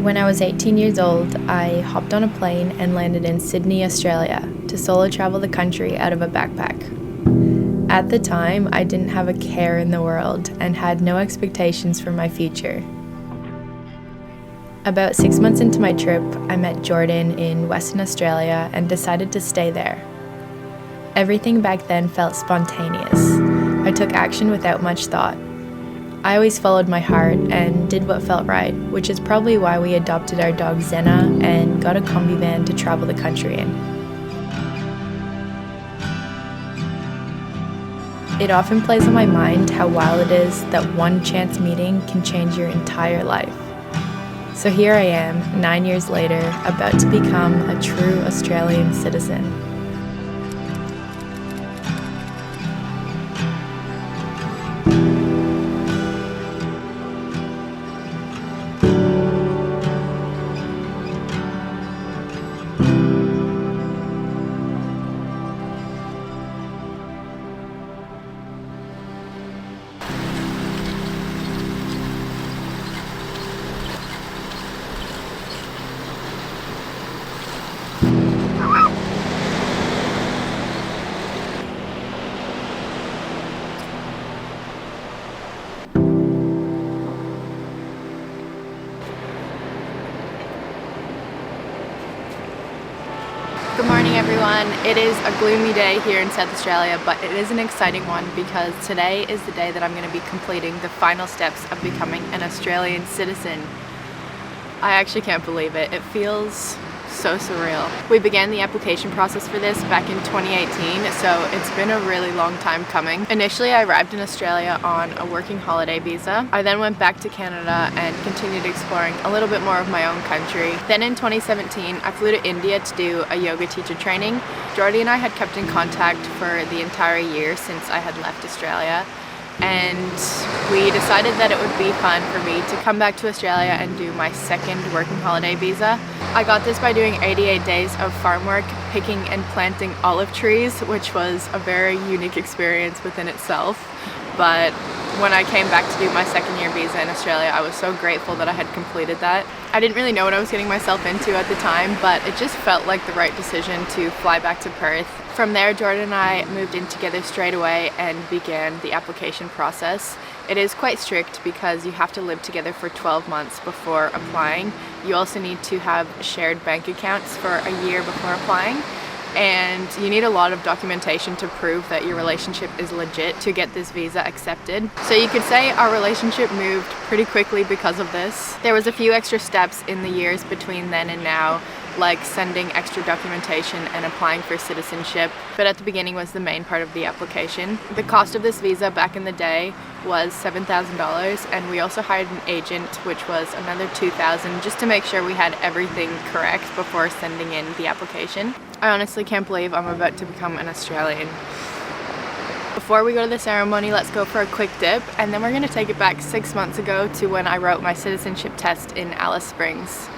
When I was 18 years old, I hopped on a plane and landed in Sydney, Australia, to solo travel the country out of a backpack. At the time, I didn't have a care in the world and had no expectations for my future. About 6 months into my trip, I met Jordan in Western Australia and decided to stay there. Everything back then felt spontaneous. I took action without much thought. I always followed my heart and did what felt right, which is probably why we adopted our dog Zena and got a combi van to travel the country in. It often plays on my mind how wild it is that one chance meeting can change your entire life. So here I am, 9 years later, about to become a true Australian citizen. Good morning everyone. It is a gloomy day here in South Australia, but it is an exciting one because today is the day that I'm going to be completing the final steps of becoming an Australian citizen. I actually can't believe it. It feels so surreal. We began the application process for this back in 2018, so it's been a really long time coming. Initially, I arrived in Australia on a working holiday visa. I then went back to Canada and continued exploring a little bit more of my own country. Then in 2017, I flew to India to do a yoga teacher training. Jordy and I had kept in contact for the entire year since I had left Australia, and we decided that it would be fun for me to come back to Australia and do my second working holiday visa. I got this by doing 88 days of farm work, picking and planting olive trees, which was a very unique experience within itself. But when I came back to do my second year visa in Australia, I was so grateful that I had completed that. I didn't really know what I was getting myself into at the time, but it just felt like the right decision to fly back to Perth. From there, Jordan and I moved in together straight away and began the application process. It is quite strict because you have to live together for 12 months before applying. You also need to have shared bank accounts for a year before applying. And you need a lot of documentation to prove that your relationship is legit to get this visa accepted. So you could say our relationship moved pretty quickly because of this. There was a few extra steps in the years between then and now, like sending extra documentation and applying for citizenship, but at the beginning was the main part of the application. The cost of this visa back in the day was $7,000, and we also hired an agent, which was another $2,000, just to make sure we had everything correct before sending in the application. I honestly can't believe I'm about to become an Australian. Before we go to the ceremony, let's go for a quick dip, and then we're going to take it back 6 months ago to when I wrote my citizenship test in Alice Springs.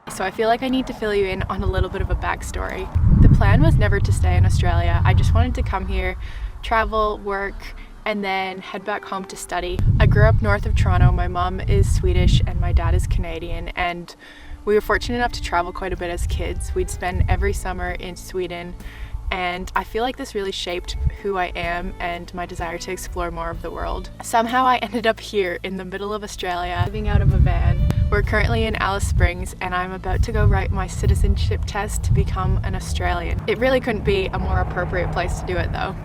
So I feel like I need to fill you in on a little bit of a backstory. The plan was never to stay in Australia. I just wanted to come here, travel, work, and then head back home to study. I grew up north of Toronto. My mom is Swedish and my dad is Canadian, and we were fortunate enough to travel quite a bit as kids. We'd spend every summer in Sweden, and I feel like this really shaped who I am and my desire to explore more of the world. Somehow I ended up here in the middle of Australia, living out of a van. We're currently in Alice Springs, and I'm about to go write my citizenship test to become an Australian. It really couldn't be a more appropriate place to do it though.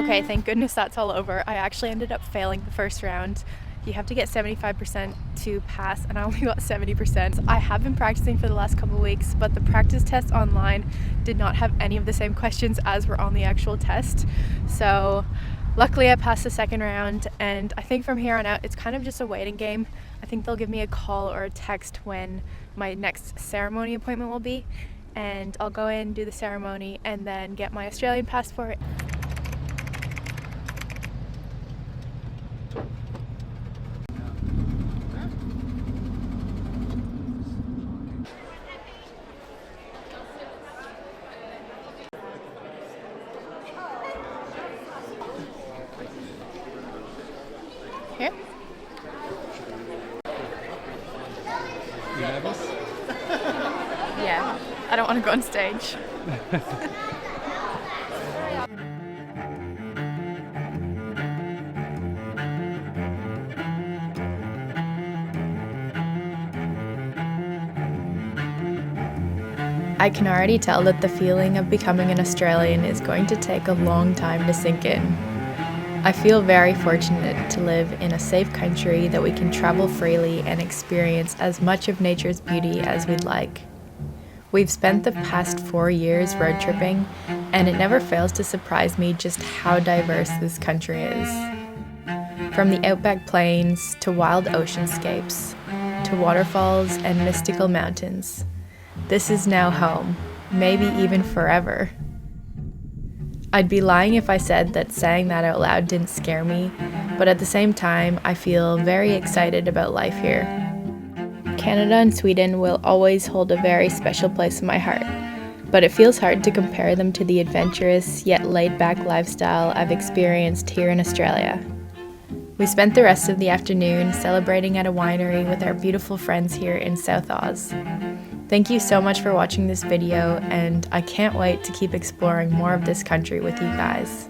Okay, thank goodness that's all over. I actually ended up failing the first round, You have to get 75% to pass, and I only got 70%. I have been practicing for the last couple of weeks, but the practice test online did not have any of the same questions as were on the actual test. So luckily I passed the second round, and I think from here on out it's kind of just a waiting game. I think they'll give me a call or a text when my next ceremony appointment will be, and I'll go in, do the ceremony, and then get my Australian passport. Here? You nervous? Yeah, I don't want to go on stage. I can already tell that the feeling of becoming an Australian is going to take a long time to sink in. I feel very fortunate to live in a safe country that we can travel freely and experience as much of nature's beauty as we'd like. We've spent the past 4 years road tripping, and it never fails to surprise me just how diverse this country is. From the outback plains to wild oceanscapes, to waterfalls and mystical mountains. This is now home, maybe even forever. I'd be lying if I said that saying that out loud didn't scare me, but at the same time, I feel very excited about life here. Canada and Sweden will always hold a very special place in my heart, but it feels hard to compare them to the adventurous yet laid-back lifestyle I've experienced here in Australia. We spent the rest of the afternoon celebrating at a winery with our beautiful friends here in South Oz. Thank you so much for watching this video, and I can't wait to keep exploring more of this country with you guys.